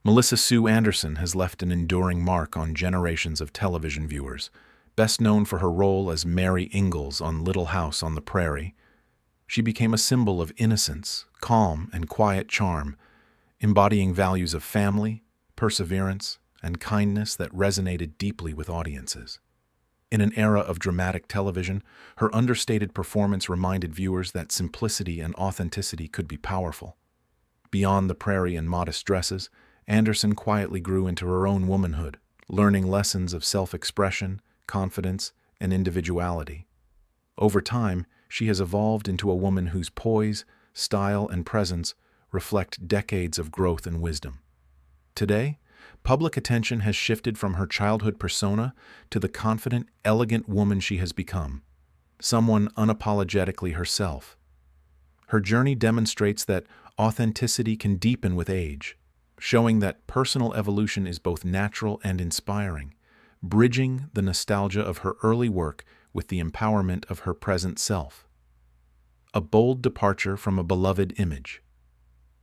Melissa Sue Anderson has left an enduring mark on generations of television viewers, best known for her role as Mary Ingalls on Little House on the Prairie. She became a symbol of innocence, calm, and quiet charm, embodying values of family, perseverance, and kindness that resonated deeply with audiences. In an era of dramatic television, her understated performance reminded viewers that simplicity and authenticity could be powerful. Beyond the Prairie and modest dresses, Anderson quietly grew into her own womanhood, learning lessons of self-expression, confidence, and individuality. Over time, she has evolved into a woman whose poise, style, and presence reflect decades of growth and wisdom. Today, public attention has shifted from her childhood persona to the confident, elegant woman she has become, someone unapologetically herself. Her journey demonstrates that authenticity can deepen with age, showing that personal evolution is both natural and inspiring, bridging the nostalgia of her early work with the empowerment of her present self. A bold departure from a beloved image.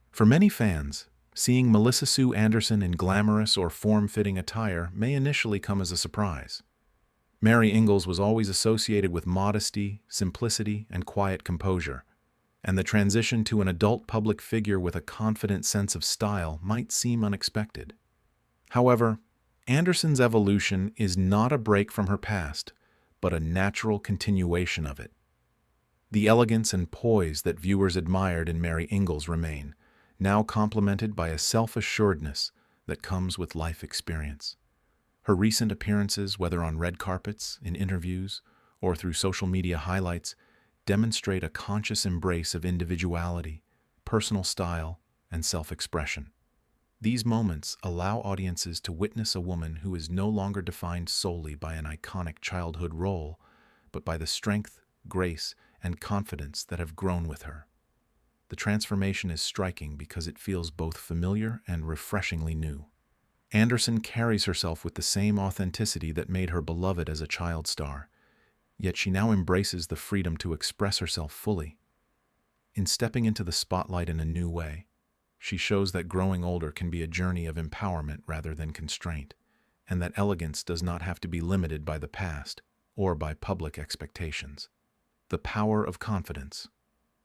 For many fans, seeing Melissa Sue Anderson in glamorous or form-fitting attire may initially come as a surprise. Mary Ingalls was always associated with modesty, simplicity, and quiet composure, and the transition to an adult public figure with a confident sense of style might seem unexpected. However, Anderson's evolution is not a break from her past, but a natural continuation of it. The elegance and poise that viewers admired in Mary Ingalls remain, now complemented by a self-assuredness that comes with life experience. Her recent appearances, whether on red carpets, in interviews, or through social media highlights, demonstrate a conscious embrace of individuality, personal style, and self-expression. These moments allow audiences to witness a woman who is no longer defined solely by an iconic childhood role, but by the strength, grace, and confidence that have grown with her. The transformation is striking because it feels both familiar and refreshingly new. Anderson carries herself with the same authenticity that made her beloved as a child star, yet she now embraces the freedom to express herself fully. In stepping into the spotlight in a new way, she shows that growing older can be a journey of empowerment rather than constraint, and that elegance does not have to be limited by the past or by public expectations. The power of confidence.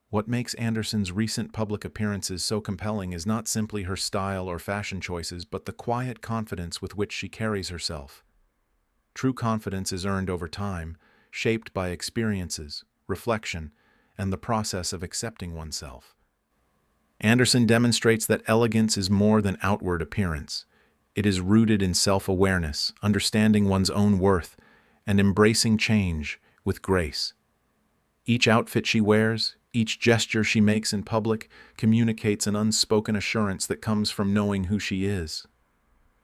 What makes Anderson's recent public appearances so compelling is not simply her style or fashion choices, but the quiet confidence with which she carries herself. True confidence is earned over time, shaped by experiences, reflection, and the process of accepting oneself. Anderson demonstrates that elegance is more than outward appearance. It is rooted in self-awareness, understanding one's own worth, and embracing change with grace. Each outfit she wears, each gesture she makes in public, communicates an unspoken assurance that comes from knowing who she is.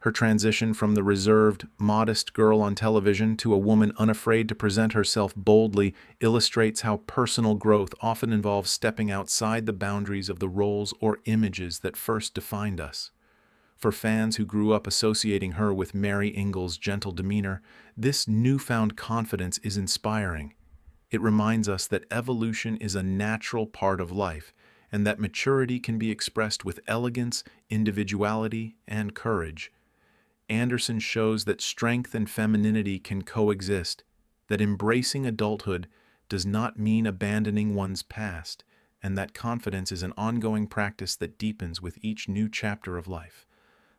Her transition from the reserved, modest girl on television to a woman unafraid to present herself boldly illustrates how personal growth often involves stepping outside the boundaries of the roles or images that first defined us. For fans who grew up associating her with Mary Ingalls' gentle demeanor, this newfound confidence is inspiring. It reminds us that evolution is a natural part of life, and that maturity can be expressed with elegance, individuality, and courage. Anderson shows that strength and femininity can coexist, that embracing adulthood does not mean abandoning one's past, and that confidence is an ongoing practice that deepens with each new chapter of life.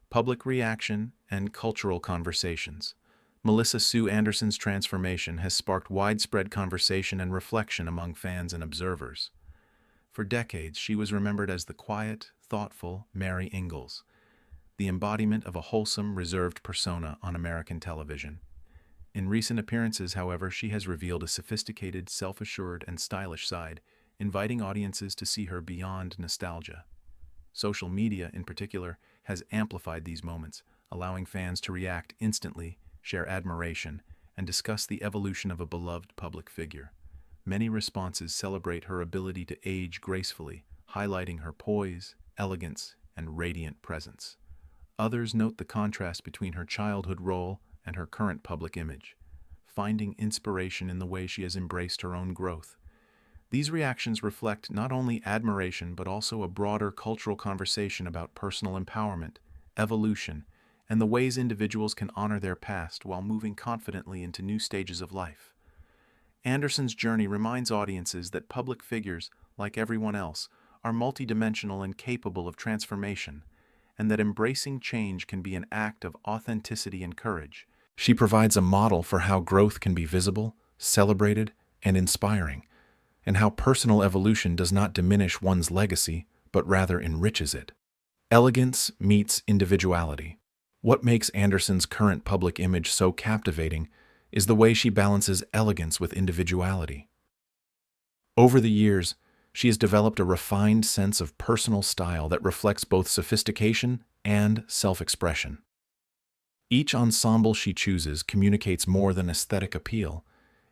Public reaction and cultural conversations. Melissa Sue Anderson's transformation has sparked widespread conversation and reflection among fans and observers. For decades, she was remembered as the quiet, thoughtful Mary Ingalls, the embodiment of a wholesome, reserved persona on American television. In recent appearances, however, she has revealed a sophisticated, self-assured, and stylish side, inviting audiences to see her beyond nostalgia. Social media, in particular, has amplified these moments, allowing fans to react instantly, share admiration, and discuss the evolution of a beloved public figure. Many responses celebrate her ability to age gracefully, highlighting her poise, elegance, and radiant presence. Others note the contrast between her childhood role and her current public image, finding inspiration in the way she has embraced her own growth. These reactions reflect not only admiration but also a broader cultural conversation about personal empowerment, evolution, and the ways individuals can honor their past while moving confidently into new stages of life. Anderson's journey reminds audiences that public figures, like everyone else, are multidimensional and capable of transformation, and that embracing change can be an act of authenticity and courage. She provides a model for how growth can be visible, celebrated, and inspiring, and how personal evolution does not diminish one's legacy, but rather enriches it. Elegance meets individuality. What makes Anderson's current public image so captivating is the way she balances elegance with individuality. Over the years, she has developed a refined sense of personal style that reflects both sophistication and self-expression. Each ensemble she chooses communicates more than aesthetic appeal.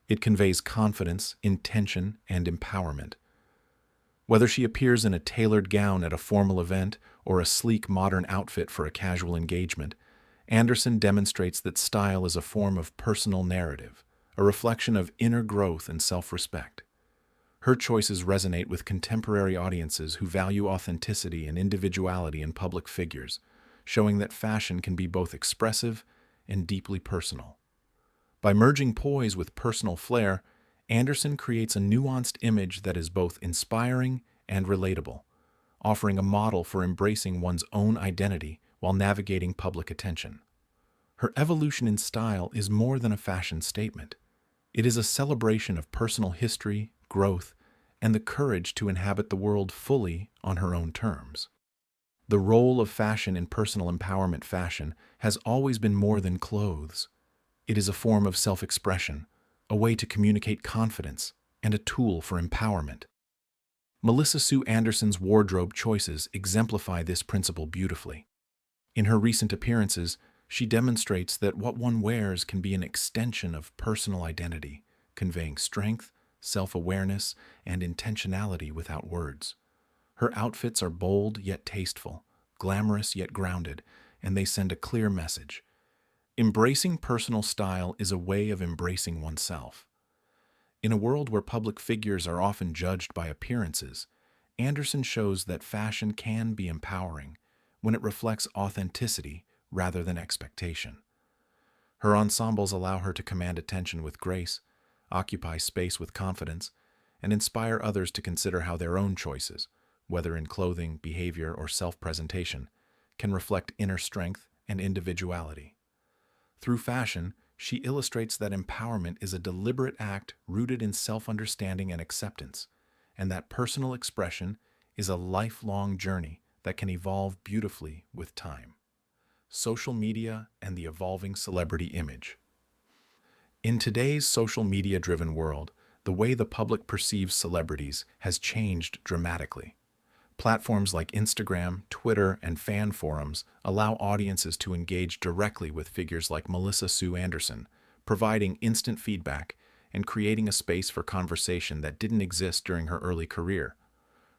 It conveys confidence, intention, and empowerment. Whether she appears in a tailored gown at a formal event or a sleek modern outfit for a casual engagement, Anderson demonstrates that style is a form of personal narrative, a reflection of inner growth and self-respect. Her choices resonate with contemporary audiences who value authenticity and individuality in public figures, showing that fashion can be both expressive and deeply personal. By merging poise with personal flair, Anderson creates a nuanced image that is both inspiring and relatable, offering a model for embracing one's own identity while navigating public attention. Her evolution in style is more than a fashion statement. It is a celebration of personal history, growth, and the courage to inhabit the world fully on her own terms. The role of fashion in personal empowerment fashion has always been more than clothes. It is a form of self-expression, a way to communicate confidence, and a tool for empowerment. Melissa Sue Anderson's wardrobe choices exemplify this principle beautifully. In her recent appearances, she demonstrates that what one wears can be an extension of personal identity, conveying strength, self-awareness, and intentionality without words. Her outfits are bold yet tasteful, glamorous yet grounded, and they send a clear message. Embracing personal style is a way of embracing oneself. In a world where public figures are often judged by appearances, Anderson shows that fashion can be empowering when it reflects authenticity rather than expectation. Her ensembles allow her to command attention with grace, occupy space with confidence, and inspire others to consider how their own choices, whether in clothing, behavior, or self-presentation, can reflect inner strength and individuality. Through fashion, she illustrates that empowerment is a deliberate act rooted in self-understanding and acceptance, and that personal expression is a lifelong journey that can evolve beautifully with time. Social media and the evolving celebrity image. In today's social media-driven world, the way the public perceives celebrities has changed dramatically. Platforms like Instagram, Twitter, and fan forums allow audiences to engage directly with figures like Melissa Sue Anderson, providing instant feedback and creating a space for conversation that didn't exist during her early career.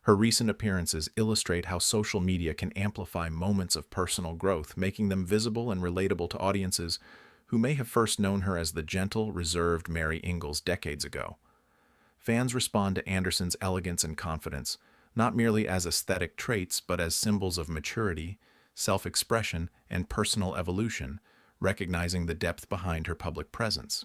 Her recent appearances illustrate how social media can amplify moments of personal growth, making them visible and relatable to audiences who may have first known her as the gentle, reserved Mary Ingalls decades ago. Fans respond to Anderson's elegance and confidence, not merely as aesthetic traits, but as symbols of maturity, self-expression, and personal evolution, recognizing the depth behind her public presence.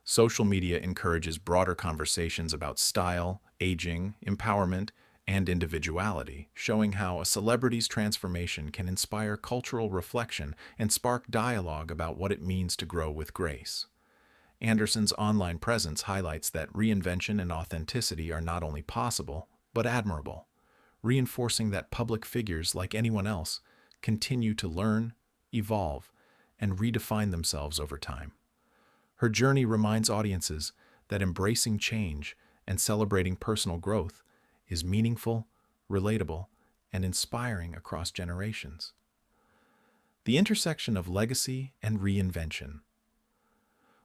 Social media encourages broader conversations about style, aging, empowerment, and individuality, showing how a celebrity's transformation can inspire cultural reflection and spark dialogue about what it means to grow with grace. Anderson's online presence highlights that reinvention and authenticity are not only possible, but admirable, reinforcing that public figures, like anyone else, continue to learn, evolve, and redefine themselves over time. Her journey reminds audiences that embracing change and celebrating personal growth is meaningful, relatable, and inspiring across generations. The intersection of legacy and reinvention.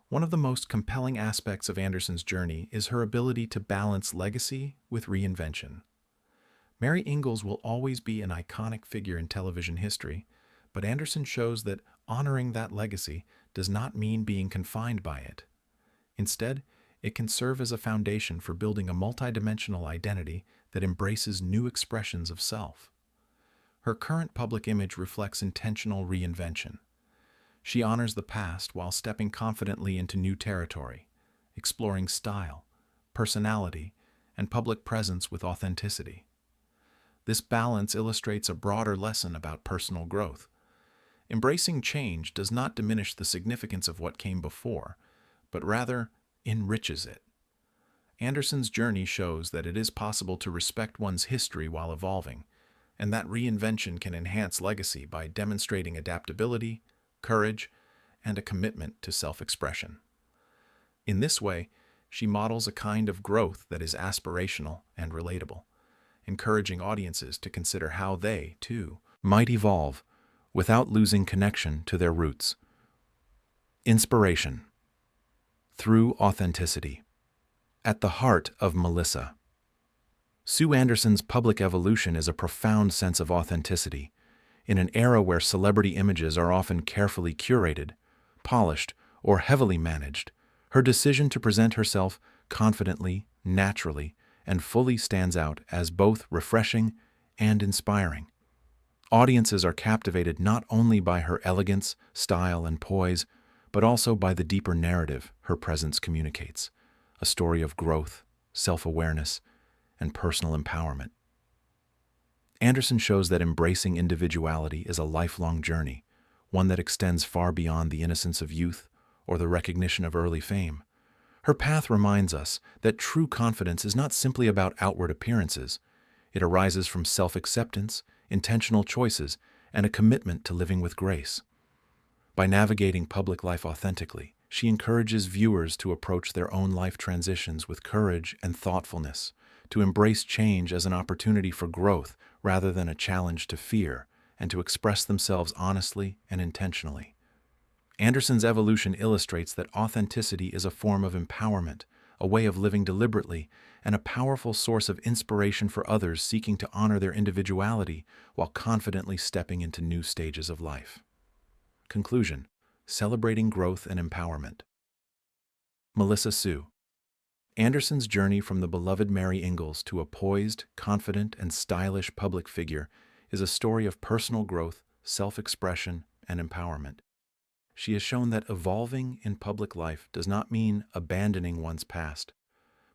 One of the most compelling aspects of Anderson's journey is her ability to balance legacy with reinvention. Mary Ingalls will always be an iconic figure in television history, but Anderson shows that honoring that legacy does not mean being confined by it. Instead, it can serve as a foundation for building a multidimensional identity that embraces new expressions of self. Her current public image reflects intentional reinvention. She honors the past while stepping confidently into new territory, exploring style, personality, and public presence with authenticity. This balance illustrates a broader lesson about personal growth. Embracing change does not diminish the significance of what came before, but rather enriches it. Anderson's journey shows that it is possible to respect one's history while evolving, and that reinvention can enhance legacy by demonstrating adaptability, courage, and a commitment to self-expression. In this way, she models a kind of growth that is aspirational and relatable, encouraging audiences to consider how they, too, might evolve without losing connection to their roots. Inspiration through authenticity. At the heart of Melissa, Sue Anderson's public evolution is a profound sense of authenticity. In an era where celebrity images are often carefully curated, polished, or heavily managed, her decision to present herself confidently, naturally, and fully stands out as both refreshing and inspiring. Audiences are captivated not only by her elegance, style, and poise, but also by the deeper narrative her presence communicates, a story of growth, self-awareness, and personal empowerment. Anderson shows that embracing individuality is a lifelong journey, one that extends far beyond the innocence of youth or the recognition of early fame. Her path reminds us that true confidence is not simply about outward appearances. It arises from self-acceptance, intentional choices, and a commitment to living with grace. By navigating public life authentically, she encourages viewers to approach their own life transitions with courage and thoughtfulness, to embrace change as an opportunity for growth rather than a challenge to fear, and to express themselves honestly and intentionally. Anderson's evolution illustrates that authenticity is a form of empowerment, a way of living deliberately, and a powerful source of inspiration for others seeking to honor their individuality while confidently stepping into new stages of life. Conclusion: celebrating growth and empowerment. Melissa Sue. Anderson's journey from the beloved Mary Ingalls to a poised, confident, and stylish public figure is a story of personal growth, self-expression, and empowerment. She has shown that evolving in public life does not mean abandoning one's past,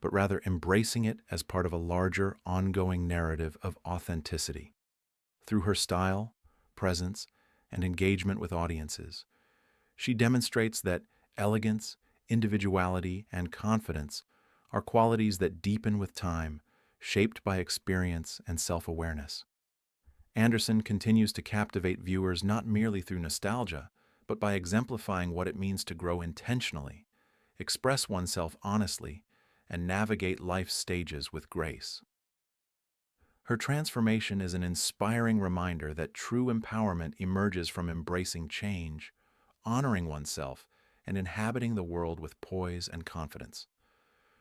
but rather embracing it as part of a larger, ongoing narrative of authenticity. Through her style, presence, and engagement with audiences, she demonstrates that elegance, individuality, and confidence are qualities that deepen with time, shaped by experience and self-awareness. Anderson continues to captivate viewers not merely through nostalgia, but by exemplifying what it means to grow intentionally, express oneself honestly, and navigate life's stages with grace. Her transformation is an inspiring reminder that true empowerment emerges from embracing change, honoring oneself, and inhabiting the world with poise and confidence.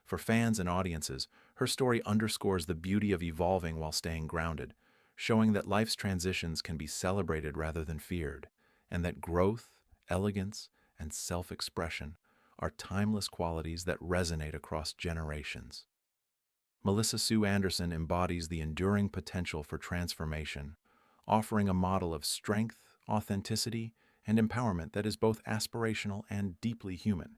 For fans and audiences, her story underscores the beauty of evolving while staying grounded, showing that life's transitions can be celebrated rather than feared, and that growth, elegance, and self-expression are timeless qualities that resonate across generations. Melissa Sue Anderson embodies the enduring potential for transformation, offering a model of strength, authenticity, and empowerment that is both aspirational and deeply human.